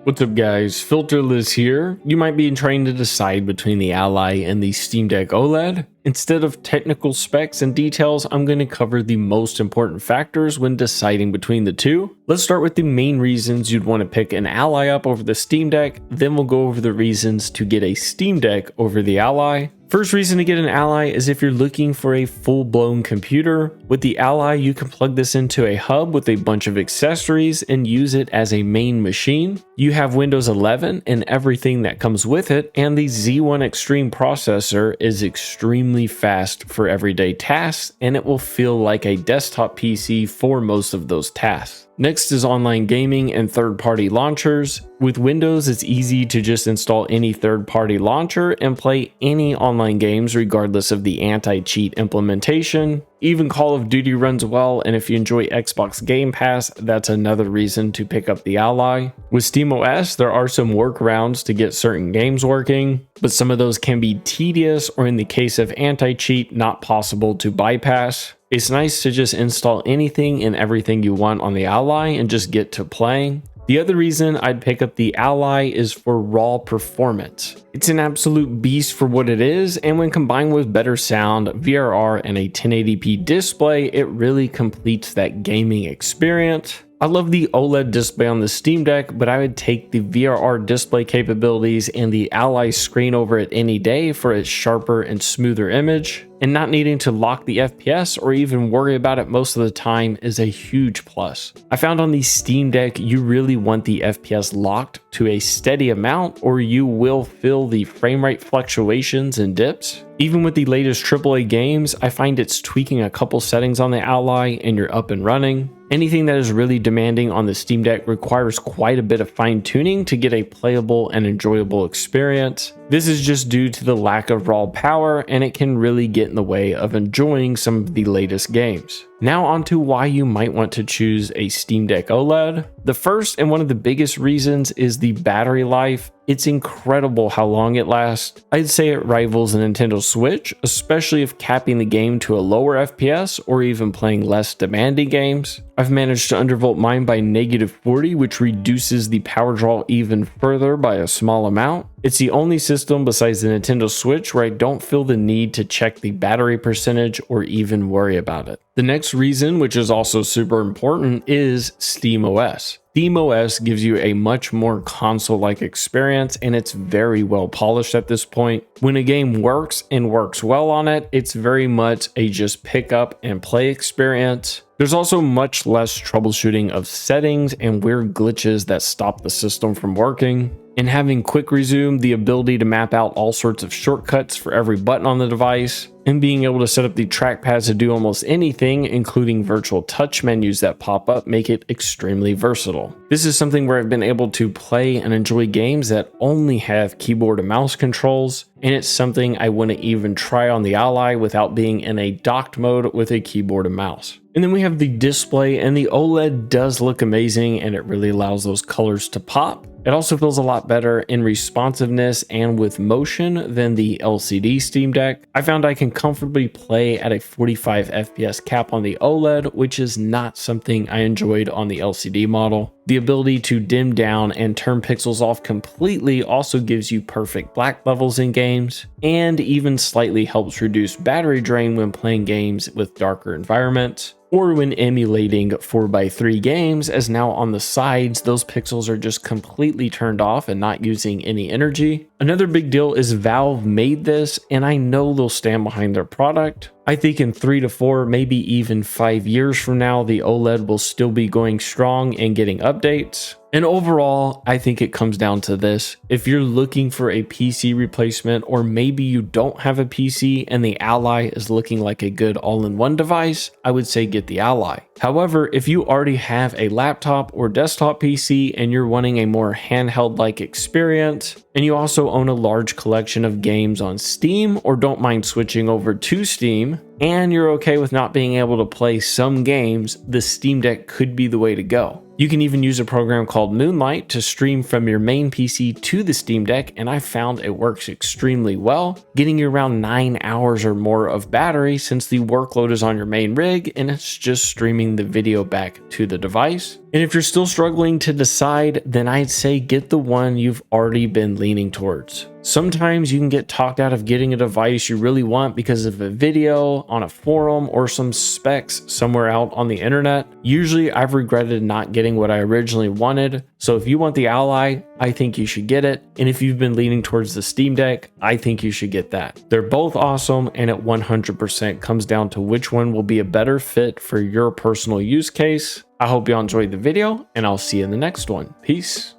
What's up guys, Filterless here. You might be trying to decide between the Ally and the Steam Deck OLED. Instead of technical specs and details, I'm going to cover the most important factors when deciding between the two. Let's start with the main reasons you'd want to pick an Ally up over the Steam Deck, then we'll go over the reasons to get a Steam Deck over the Ally. First reason to get an Ally is if you're looking for a full-blown computer. With the Ally, you can plug this into a hub with a bunch of accessories and use it as a main machine. You have Windows 11 and everything that comes with it, and the Z1 Extreme processor is extremely fast for everyday tasks, and it will feel like a desktop PC for most of those tasks. Next is online gaming and third-party launchers. With Windows, it's easy to just install any third-party launcher and play any online games regardless of the anti-cheat implementation. Even Call of Duty runs well, and if you enjoy Xbox Game Pass, that's another reason to pick up the Ally. With SteamOS, there are some workarounds to get certain games working, but some of those can be tedious or in the case of anti-cheat, not possible to bypass. It's nice to just install anything and everything you want on the Ally and just get to playing. The other reason I'd pick up the Ally is for raw performance. It's an absolute beast for what it is, and when combined with better sound, VRR, and a 1080p display, it really completes that gaming experience. I love the OLED display on the Steam Deck, but I would take the VRR display capabilities and the Ally screen over it any day for its sharper and smoother image. And not needing to lock the FPS or even worry about it most of the time is a huge plus. I found on the Steam Deck, you really want the FPS locked to a steady amount or you will feel the frame rate fluctuations and dips. Even with the latest AAA games, I find it's tweaking a couple settings on the Ally and you're up and running. Anything that is really demanding on the Steam Deck requires quite a bit of fine tuning to get a playable and enjoyable experience. This is just due to the lack of raw power, and it can really get in the way of enjoying some of the latest games. Now on to why you might want to choose a Steam Deck OLED. The first and one of the biggest reasons is the battery life. It's incredible how long it lasts. I'd say it rivals a Nintendo Switch, especially if capping the game to a lower FPS or even playing less demanding games. I've managed to undervolt mine by -40, which reduces the power draw even further by a small amount. It's the only system besides the Nintendo Switch where I don't feel the need to check the battery percentage or even worry about it. The next reason, which is also super important, is SteamOS. SteamOS gives you a much more console-like experience, and it's very well polished at this point. When a game works and works well on it, it's very much a just pick up and play experience. There's also much less troubleshooting of settings and weird glitches that stop the system from working. And having quick resume, the ability to map out all sorts of shortcuts for every button on the device, and being able to set up the trackpad to do almost anything, including virtual touch menus that pop up, make it extremely versatile. This is something where I've been able to play and enjoy games that only have keyboard and mouse controls, and it's something I wouldn't even try on the Ally without being in a docked mode with a keyboard and mouse. And then we have the display, and the OLED does look amazing and it really allows those colors to pop. It also feels a lot better in responsiveness and with motion than the LCD Steam Deck. I found I can comfortably play at a 45 FPS cap on the OLED, which is not something I enjoyed on the LCD model. The ability to dim down and turn pixels off completely also gives you perfect black levels in games, and even slightly helps reduce battery drain when playing games with darker environments, or when emulating 4x3 games, as now on the sides, those pixels are just completely turned off and not using any energy. Another big deal is Valve made this, and I know they'll stand behind their product. I think in 3 to 4, maybe even 5 years from now, the OLED will still be going strong and getting updates. And overall, I think it comes down to this. If you're looking for a PC replacement, or maybe you don't have a PC and the Ally is looking like a good all-in-one device, I would say get the Ally. However, if you already have a laptop or desktop PC and you're wanting a more handheld-like experience, and you also own a large collection of games on Steam or don't mind switching over to Steam, and you're okay with not being able to play some games, the Steam Deck could be the way to go. You can even use a program called Moonlight to stream from your main PC to the Steam Deck, and I found it works extremely well, getting you around 9 hours or more of battery since the workload is on your main rig and it's just streaming the video back to the device. And if you're still struggling to decide, then I'd say get the one you've already been leaning towards. Sometimes you can get talked out of getting a device you really want because of a video on a forum or some specs somewhere out on the internet. Usually I've regretted not getting what I originally wanted. So if you want the Ally, I think you should get it. And if you've been leaning towards the Steam Deck, I think you should get that. They're both awesome, and it 100% comes down to which one will be a better fit for your personal use case. I hope you all enjoyed the video, and I'll see you in the next one. Peace.